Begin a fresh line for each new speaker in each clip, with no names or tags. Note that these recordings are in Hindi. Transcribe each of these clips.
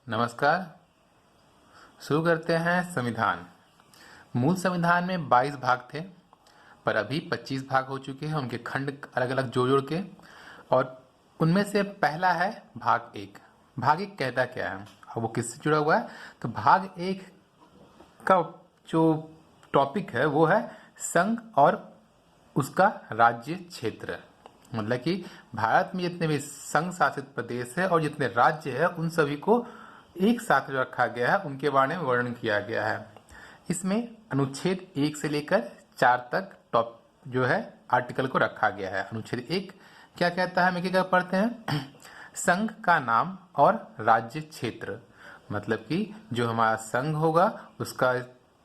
नमस्कार। शुरू करते हैं संविधान। मूल संविधान में 22 भाग थे, पर अभी 25 भाग हो चुके हैं, उनके खंड अलग अलग जोड़ जोड़ के। और उनमें से पहला है भाग एक। भाग एक कहता क्या है और वो किससे जुड़ा हुआ है? तो भाग एक का जो टॉपिक है वो है संघ और उसका राज्य क्षेत्र। मतलब कि भारत में जितने भी संघ शासित प्रदेश है और जितने राज्य है उन सभी को एक साथ रखा गया है, उनके बारे में वर्णन किया गया है। इसमें अनुच्छेद 1 से लेकर 4 तक टॉप जो है आर्टिकल को रखा गया है। अनुच्छेद 1 क्या कहता है, हम एक पढ़ते हैं। संघ का नाम और राज्य क्षेत्र, मतलब कि जो हमारा संघ होगा उसका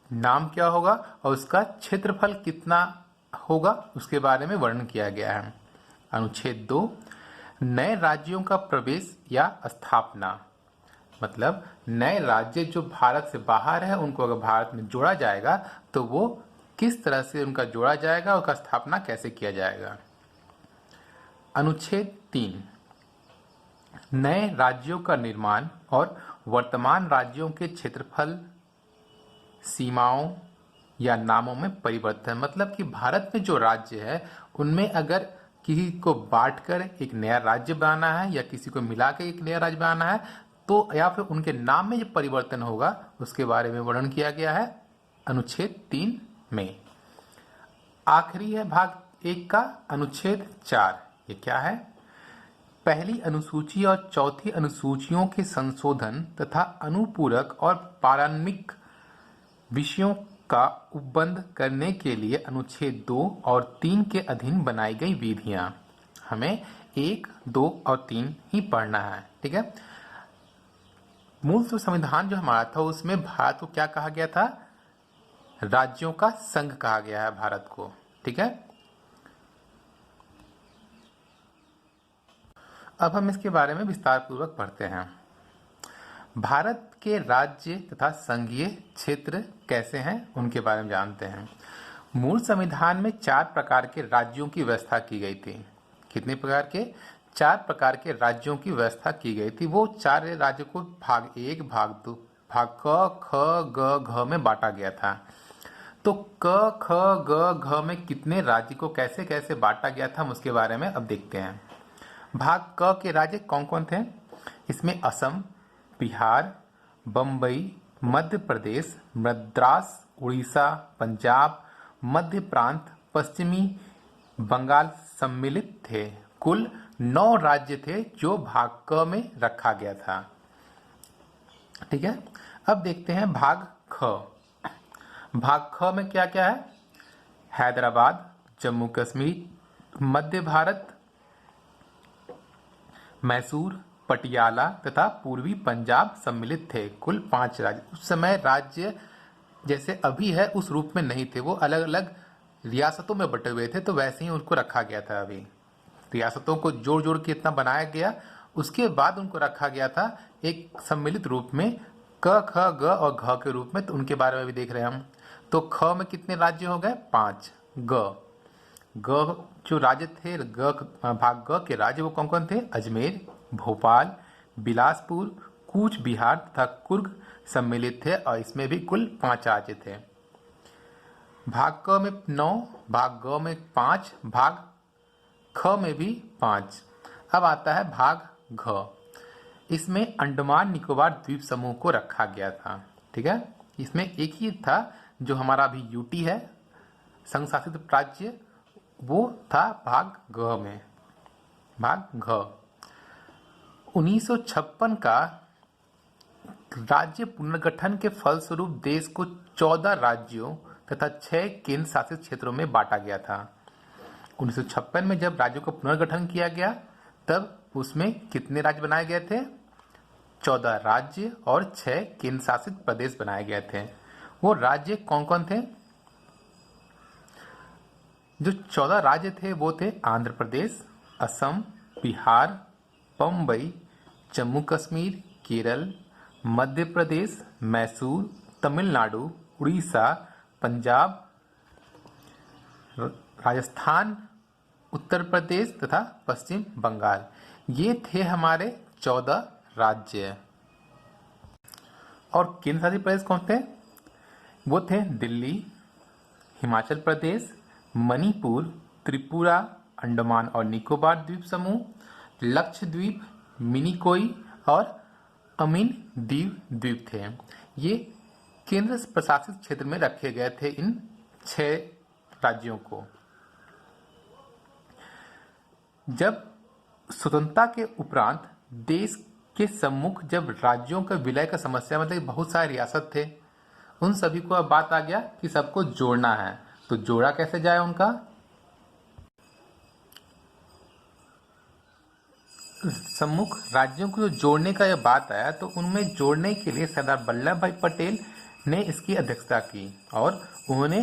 नाम क्या होगा और उसका क्षेत्रफल कितना होगा उसके बारे में वर्णन किया गया है। अनुच्छेद 2 नए राज्यों का प्रवेश या स्थापना, मतलब नए राज्य जो भारत से बाहर है उनको अगर भारत में जोड़ा जाएगा तो वो किस तरह से उनका जोड़ा जाएगा, उसका स्थापना कैसे किया जाएगा। अनुच्छेद 3 नए राज्यों का निर्माण और वर्तमान राज्यों के क्षेत्रफल, सीमाओं या नामों में परिवर्तन, मतलब कि भारत में जो राज्य है उनमें अगर किसी को बांटकर एक नया राज्य बनाना है या किसी को मिलाकर एक नया राज्य बनाना है तो या फिर उनके नाम में जो परिवर्तन होगा उसके बारे में वर्णन किया गया है अनुच्छेद 3 में। आखिरी है भाग 1 का अनुच्छेद 4। ये क्या है? पहली अनुसूची और चौथी अनुसूचियों के संशोधन तथा अनुपूरक और प्रारंभिक विषयों का उपबंध करने के लिए अनुच्छेद 2 और 3 के अधीन बनाई गई विधियां। हमें 1, 2 और 3 ही पढ़ना है, ठीक है। मूल तो संविधान जो हमारा था उसमें भारत को क्या कहा गया था? राज्यों का संघ कहा गया है भारत को, ठीक है। अब हम इसके बारे में विस्तार पूर्वक पढ़ते हैं। भारत के राज्य तथा संघीय क्षेत्र कैसे हैं उनके बारे में जानते हैं। मूल संविधान में 4 प्रकार के राज्यों की व्यवस्था की गई थी। कितने प्रकार के? 4 प्रकार के राज्यों की व्यवस्था की गई थी। वो 4 राज्यों को भाग 1, भाग 2, भाग क, ख, ग, घ में बांटा गया था। तो क, ख, ग, घ में कितने राज्य को कैसे कैसे बांटा गया था हम उसके बारे में अब देखते हैं। भाग क के राज्य कौन कौन थे? इसमें असम, बिहार, बम्बई, मध्य प्रदेश, मद्रास, उड़ीसा, पंजाब, मध्य प्रांत, पश्चिमी बंगाल सम्मिलित थे। कुल 9 राज्य थे जो भाग क में रखा गया था, ठीक है। अब देखते हैं भाग ख। भाग ख में क्या क्या है? हैदराबाद, जम्मू कश्मीर, मध्य भारत, मैसूर, पटियाला तथा पूर्वी पंजाब सम्मिलित थे। कुल 5 राज्य। उस समय राज्य जैसे अभी है उस रूप में नहीं थे, वो अलग अलग रियासतों में बटे हुए थे, तो वैसे ही उनको रखा गया था। अभी रियासतों को जोड़ जोड़ के इतना बनाया गया, उसके बाद उनको रखा गया था एक सम्मिलित रूप में क, ख, ग और घ के रूप में। तो उनके बारे में भी देख रहे हैं हम। तो ख में कितने राज्य हो गए? 5। ग जो राज्य थे, भाग ग के राज्य वो कौन कौन थे? अजमेर, भोपाल, बिलासपुर, कूच बिहार तथा कुर्ग सम्मिलित थे और इसमें भी कुल 5 राज्य थे। भाग क में 9, भाग ग में 5, भाग ख में भी 5। अब आता है भाग घ। इसमें अंडमान निकोबार द्वीप समूह को रखा गया था, ठीक है। इसमें एक ही था जो हमारा अभी यूटी है, संघ शासित राज्य, वो था भाग घ में। भाग घ 1956 का राज्य पुनर्गठन के फलस्वरूप देश को 14 राज्यों तथा 6 केंद्र शासित क्षेत्रों में बांटा गया था। 1956 में जब राज्यों का पुनर्गठन किया गया तब उसमें कितने राज्य बनाए गए थे? 14 राज्य और 6 केंद्र शासित प्रदेश बनाए गए थे। वो राज्य कौन कौन थे? जो 14 राज्य थे वो थे आंध्र प्रदेश, असम, बिहार, बम्बई, जम्मू कश्मीर, केरल, मध्य प्रदेश, मैसूर, तमिलनाडु, उड़ीसा, पंजाब, राजस्थान, उत्तर प्रदेश तथा पश्चिम बंगाल। ये थे हमारे 14 राज्य। और केंद्र शासित प्रदेश कौन थे? वो थे दिल्ली, हिमाचल प्रदेश, मणिपुर, त्रिपुरा, अंडमान और निकोबार द्वीप समूह, लक्षद्वीप, मिनिकोई और अमीन द्वीप थे। ये केंद्र प्रशासित क्षेत्र में रखे गए थे इन 6 राज्यों को। जब स्वतंत्रता के उपरांत देश के सम्मुख जब राज्यों का विलय का समस्या, मतलब बहुत सारे रियासत थे, उन सभी को अब बात आ गया कि सबको जोड़ना है। तो जोड़ा कैसे जाए उनका? सम्मुख राज्यों को जोड़ने का जब बात आया तो उनमें जोड़ने के लिए सरदार वल्लभ भाई पटेल ने इसकी अध्यक्षता की और उन्होंने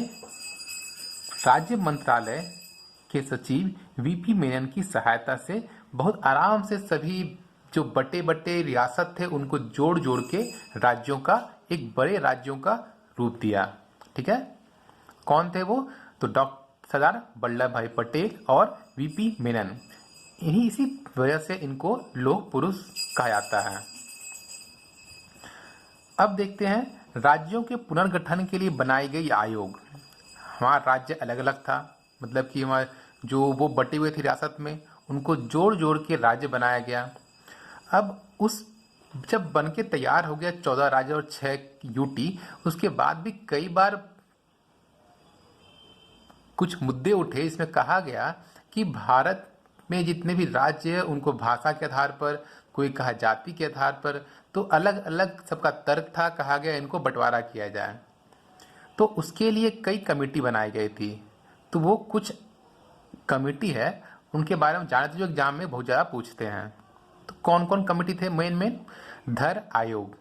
राज्य मंत्रालय के सचिव वीपी मेनन की सहायता से बहुत आराम से सभी जो बटे बटे रियासत थे उनको जोड़ जोड़ के राज्यों का, एक बड़े राज्यों का रूप दिया। ठीक है, कौन थे वो? तो डॉक्टर सरदार वल्लभ भाई पटेल और वीपी मेनन। इसी वजह से इनको लौह पुरुष कहा जाता है। अब देखते हैं राज्यों के पुनर्गठन के लिए बनाई गई आयोग। हमारा राज्य अलग अलग था, मतलब कि हमारे जो वो बटे हुए थे रियासत में, उनको जोड़ जोड़ के राज्य बनाया गया। अब उस जब बन के तैयार हो गया 14 राज्य और 6 यूटी, उसके बाद भी कई बार कुछ मुद्दे उठे। इसमें कहा गया कि भारत में जितने भी राज्य हैं उनको भाषा के आधार पर, कोई कहा जाति के आधार पर, तो अलग अलग सबका तर्क था। कहा गया इनको बंटवारा किया जाए। तो उसके लिए कई कमेटी बनाई गई थी। तो वो कुछ कमेटी है उनके बारे में जाने, तो जो एग्जाम में बहुत ज़्यादा पूछते हैं। तो कौन कौन कमेटी थे? मेन धर आयोग।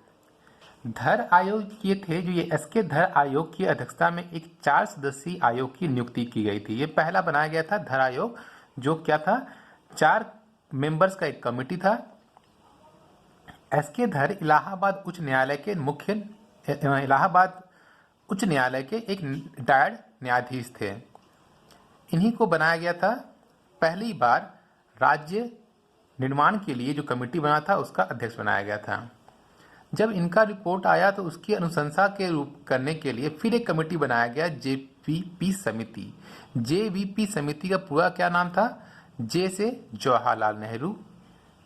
धर आयोग ये थे जो ये एस के धर आयोग की अध्यक्षता में एक 4 सदस्यीय आयोग की नियुक्ति की गई थी। ये पहला बनाया गया था धर आयोग, जो क्या था, 4 मेंबर्स का एक कमेटी था। एस के धर इलाहाबाद उच्च न्यायालय के इलाहाबाद उच्च न्यायालय के एक रिटायर्ड न्यायाधीश थे। इन्हीं को बनाया गया था। पहली बार राज्य निर्माण के लिए जो कमेटी बना था उसका अध्यक्ष बनाया गया था। जब इनका रिपोर्ट आया तो उसकी अनुशंसा के रूप करने के लिए फिर एक कमेटी बनाया गया, जेवीपी समिति। जेवीपी समिति का पूरा क्या नाम था? जे से जवाहरलाल नेहरू,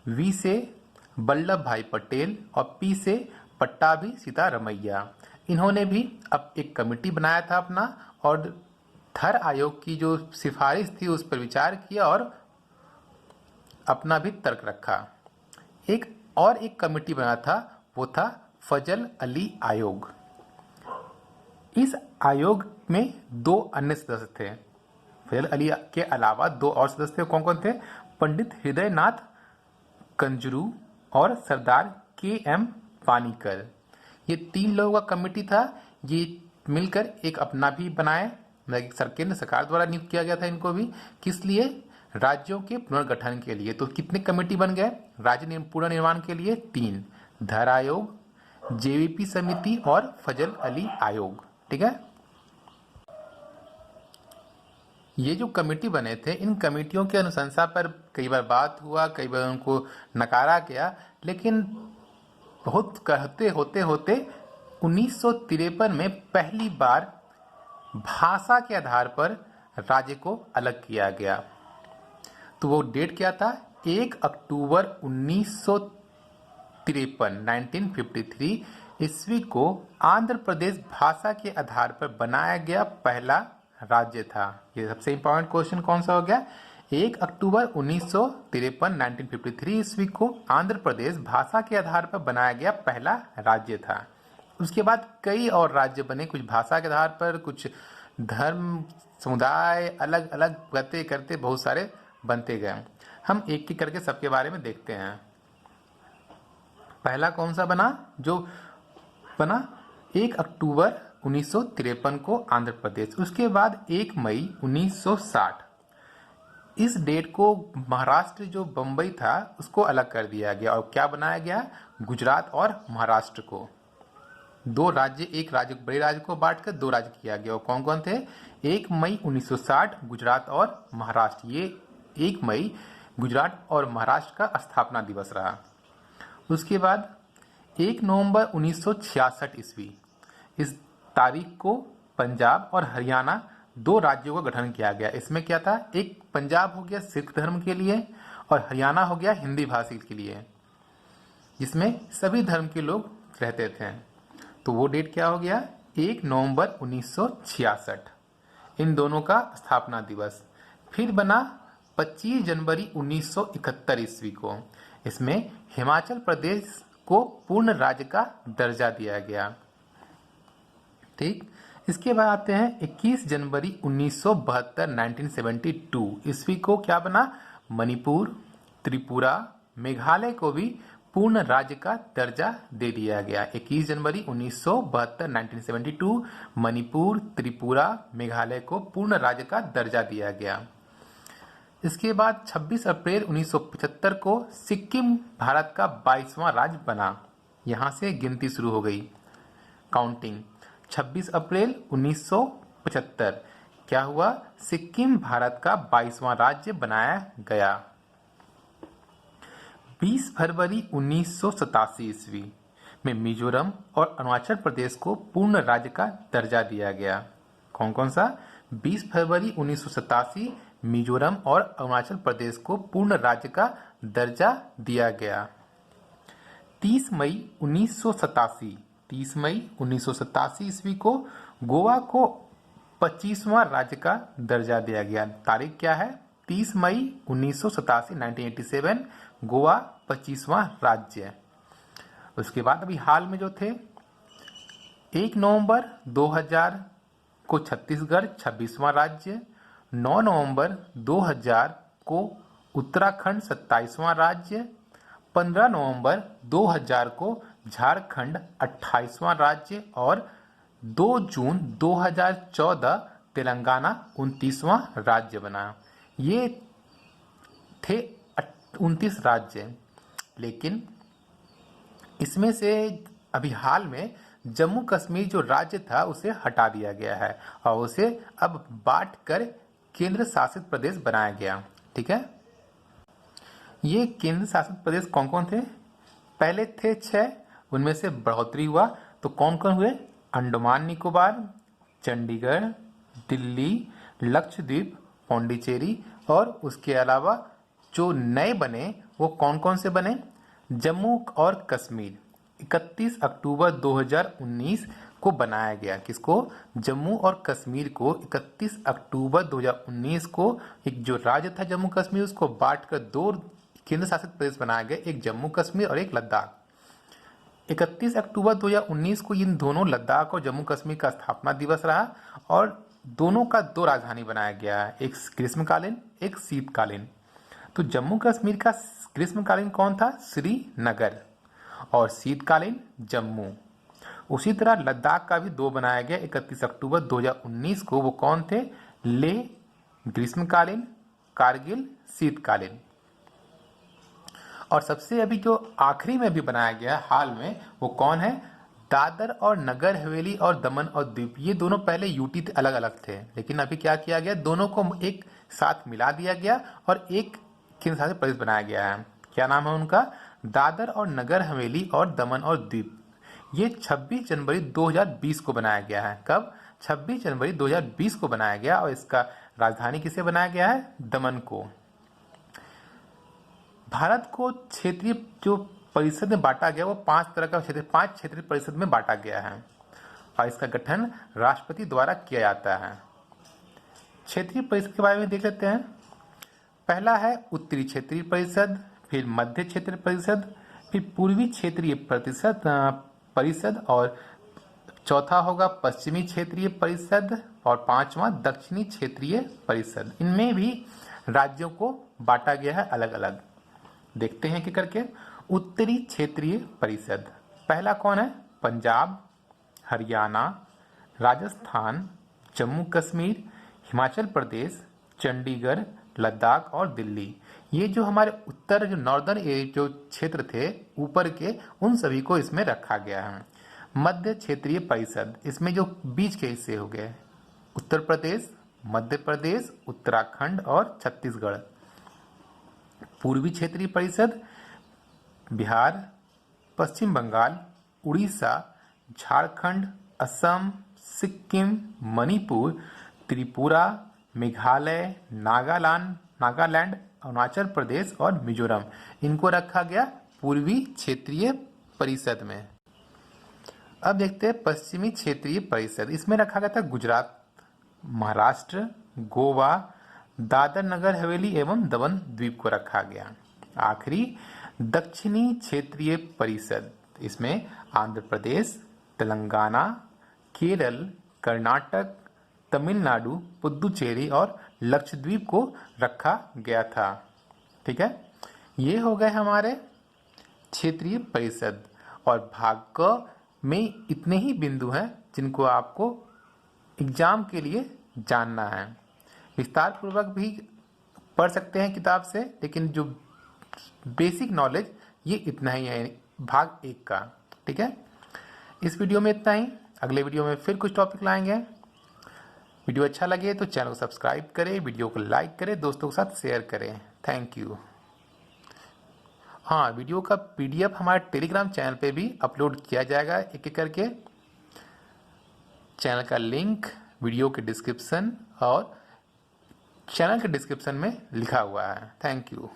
वी से वल्लभ भाई पटेल और पी से पट्टाभी सीतारमैया। इन्होंने भी अब एक कमेटी बनाया था अपना, और धर आयोग की जो सिफारिश थी उस पर विचार किया और अपना भी तर्क रखा। एक कमेटी बना था, वो था फजल अली आयोग। इस आयोग में 2 अन्य सदस्य थे। फजल अली के अलावा 2 और सदस्य थे। कौन कौन थे? पंडित हृदयनाथ कंजरू और सरदार के.एम. पानीकर। ये 3 लोगों का कमेटी था। ये मिलकर एक अपना भी बनाए, केंद्र सरकार द्वारा नियुक्त किया गया था इनको भी। किस लिए? राज्यों के पुनर्गठन के लिए। तो कितने कमेटी बन गए राज्य पुनर्निर्माण के लिए? 3, धर आयोग, जेवीपी समिति और फजल अली आयोग। ठीक है, ये जो कमेटी बने थे, इन कमेटियों की अनुशंसा पर कई बार बात हुआ, कई बार उनको नकारा गया, लेकिन बहुत कहते होते होते 1953 में पहली बार भाषा के आधार पर राज्य को अलग किया गया। तो वो डेट क्या था? 1 अक्टूबर 1953 ईस्वी को आंध्र प्रदेश भाषा के आधार पर बनाया गया पहला राज्य था। ये सबसे इंपॉर्टेंट क्वेश्चन कौन सा हो गया? 1 अक्टूबर 1953 ईस्वी को आंध्र प्रदेश भाषा के आधार पर बनाया गया पहला राज्य था। उसके बाद कई और राज्य बने, कुछ भाषा के आधार पर, कुछ धर्म समुदाय, अलग अलग करते करते बहुत सारे बनते गए। हम एक एक करके सबके बारे में देखते हैं। पहला कौन सा बना? जो बना 1 अक्टूबर 1953 को आंध्र प्रदेश। उसके बाद 1 मई 1960, इस डेट को महाराष्ट्र जो बम्बई था उसको अलग कर दिया गया और क्या बनाया गया? गुजरात और महाराष्ट्र को 2 राज्य, एक राज्य बड़े राज्य को बांटकर 2 राज्य किया गया। और कौन कौन थे? 1 मई 1960 गुजरात और महाराष्ट्र। ये 1 मई गुजरात और महाराष्ट्र का स्थापना दिवस रहा। उसके बाद 1 नवंबर 1966 ईस्वी, इस तारीख को पंजाब और हरियाणा 2 राज्यों का गठन किया गया। इसमें क्या था, एक पंजाब हो गया सिख धर्म के लिए और हरियाणा हो गया हिंदी भाषी के लिए, जिसमें सभी धर्म के लोग रहते थे। तो वो डेट क्या हो गया, 1 नवंबर 1966, इन दोनों का स्थापना दिवस। फिर बना 25 जनवरी 1971 ईस्वी को, इसमें हिमाचल प्रदेश को पूर्ण राज्य का दर्जा दिया गया। ठीक, इसके बाद आते हैं 21 जनवरी 1972 1972 ईस्वी को क्या बना, मणिपुर, त्रिपुरा, मेघालय को भी पूर्ण राज्य का दर्जा दे दिया गया। 21 जनवरी 1972 1972 मणिपुर, त्रिपुरा, मेघालय को पूर्ण राज्य का दर्जा दिया गया। इसके बाद 26 अप्रैल 1975 को सिक्किम भारत का 22वां राज्य बना। यहां से गिनती शुरू हो गई, काउंटिंग। 26 अप्रैल 1975 क्या हुआ, सिक्किम भारत का 22वां राज्य बनाया गया। 20 फरवरी 1987 ईस्वी में मिजोरम और अरुणाचल प्रदेश को पूर्ण राज्य का दर्जा दिया गया। कौन कौन सा, 20 फरवरी 1987 मिजोरम और अरुणाचल प्रदेश को पूर्ण राज्य का दर्जा दिया गया। 30 मई 1987 ईस्वी को गोवा को 25वां राज्य का दर्जा दिया गया। तारीख क्या है, 30 मई 1987 1987 गोवा 25वां राज्य। उसके बाद अभी हाल में जो थे, 1 नवंबर 2000 को छत्तीसगढ़ 26वां राज्य, 9 नवंबर 2000 को उत्तराखंड 27वां राज्य, 15 नवंबर 2000 को झारखंड 28वां राज्य और 2 जून 2014 तेलंगाना 29वां राज्य बना। ये थे 29 राज्य, लेकिन इसमें से अभी हाल में जम्मू कश्मीर जो राज्य था उसे हटा दिया गया है और उसे अब बांट कर केंद्र शासित प्रदेश बनाया गया। ठीक है, ये केंद्र शासित प्रदेश कौन कौन थे, पहले थे 6, उनमें से बढ़ोतरी हुआ तो कौन कौन हुए, अंडमान निकोबार, चंडीगढ़, दिल्ली, लक्षद्वीप, पौंडीचेरी और उसके अलावा जो नए बने वो कौन कौन से बने, जम्मू और कश्मीर 31 अक्टूबर 2019 को बनाया गया। किसको, जम्मू और कश्मीर को 31 अक्टूबर 2019 को एक जो राज्य था जम्मू कश्मीर उसको बांटकर 2 केंद्र शासित प्रदेश बनाया गया, एक जम्मू कश्मीर और एक लद्दाख। 31 अक्टूबर 2019 को इन दोनों लद्दाख और जम्मू कश्मीर का स्थापना दिवस रहा और दोनों का 2 राजधानी बनाया गया है, एक ग्रीष्मकालीन एक शीतकालीन। तो जम्मू कश्मीर का ग्रीष्मकालीन कौन था, श्रीनगर, और शीतकालीन जम्मू। उसी तरह लद्दाख का भी 2 बनाया गया 31 अक्टूबर 2019 को, वो कौन थे, लेह ग्रीष्मकालीन, कारगिल शीतकालीन। और सबसे अभी जो आखिरी में भी बनाया गया हाल में वो कौन है, दादर और नगर हवेली और दमन और दीव। ये दोनों पहले यूटी अलग अलग थे, लेकिन अभी क्या किया गया, दोनों को एक साथ मिला दिया गया और एक केंद्र शासित प्रदेश बनाया गया है। क्या नाम है उनका, दादर और नगर हवेली और दमन और दीव। ये 26 जनवरी 2020 को बनाया गया है। कब, 26 जनवरी 2020 को बनाया गया और इसका राजधानी किसे बनाया गया है, दमन को। भारत को क्षेत्रीय जो परिषद में बांटा गया वो 5 तरह का क्षेत्र, 5 क्षेत्रीय परिषद में बांटा गया है और इसका गठन राष्ट्रपति द्वारा किया जाता है। क्षेत्रीय परिषद के बारे में देख लेते हैं। पहला है उत्तरी क्षेत्रीय परिषद, फिर मध्य क्षेत्रीय परिषद, फिर पूर्वी क्षेत्रीय परिषद और चौथा होगा पश्चिमी क्षेत्रीय परिषद और 5वां दक्षिणी क्षेत्रीय परिषद। इनमें भी राज्यों को बांटा गया है अलग अलग। देखते हैं कि करके। उत्तरी क्षेत्रीय परिषद, पहला कौन है, पंजाब, हरियाणा, राजस्थान, जम्मू कश्मीर, हिमाचल प्रदेश, चंडीगढ़, लद्दाख और दिल्ली। ये जो हमारे उत्तर जो नॉर्दर्न जो क्षेत्र थे ऊपर के, उन सभी को इसमें रखा गया है। मध्य क्षेत्रीय परिषद, इसमें जो बीच के हिस्से हो गए, उत्तर प्रदेश, मध्य प्रदेश, उत्तराखंड और छत्तीसगढ़। पूर्वी क्षेत्रीय परिषद, बिहार, पश्चिम बंगाल, उड़ीसा, झारखंड, असम, सिक्किम, मणिपुर, त्रिपुरा, मेघालय, नागालैंड, अरुणाचल प्रदेश और मिजोरम, इनको रखा गया पूर्वी क्षेत्रीय परिषद में। अब देखते हैं पश्चिमी क्षेत्रीय परिषद। इसमें रखा गया था गुजरात, महाराष्ट्र, गोवा, दादर नगर हवेली एवं दमन द्वीप को रखा गया। आखिरी दक्षिणी क्षेत्रीय परिषद, इसमें आंध्र प्रदेश, तेलंगाना, केरल, कर्नाटक, तमिलनाडु, पुदुचेरी और लक्षद्वीप को रखा गया था। ठीक है, ये हो गए हमारे क्षेत्रीय परिषद। और भाग क में इतने ही बिंदु हैं जिनको आपको एग्जाम के लिए जानना है। विस्तार पूर्वक भी पढ़ सकते हैं किताब से, लेकिन जो बेसिक नॉलेज ये इतना ही है भाग 1 का। ठीक है, इस वीडियो में इतना ही। अगले वीडियो में फिर कुछ टॉपिक लाएंगे। वीडियो अच्छा लगे तो चैनल को सब्सक्राइब करें, वीडियो को लाइक करें, दोस्तों के साथ शेयर करें। Thank you. हाँ, वीडियो का PDF हमारे टेलीग्राम चैनल पे भी अपलोड किया जाएगा एक एक करके। चैनल का लिंक वीडियो के डिस्क्रिप्शन और चैनल के डिस्क्रिप्शन में लिखा हुआ है। Thank you.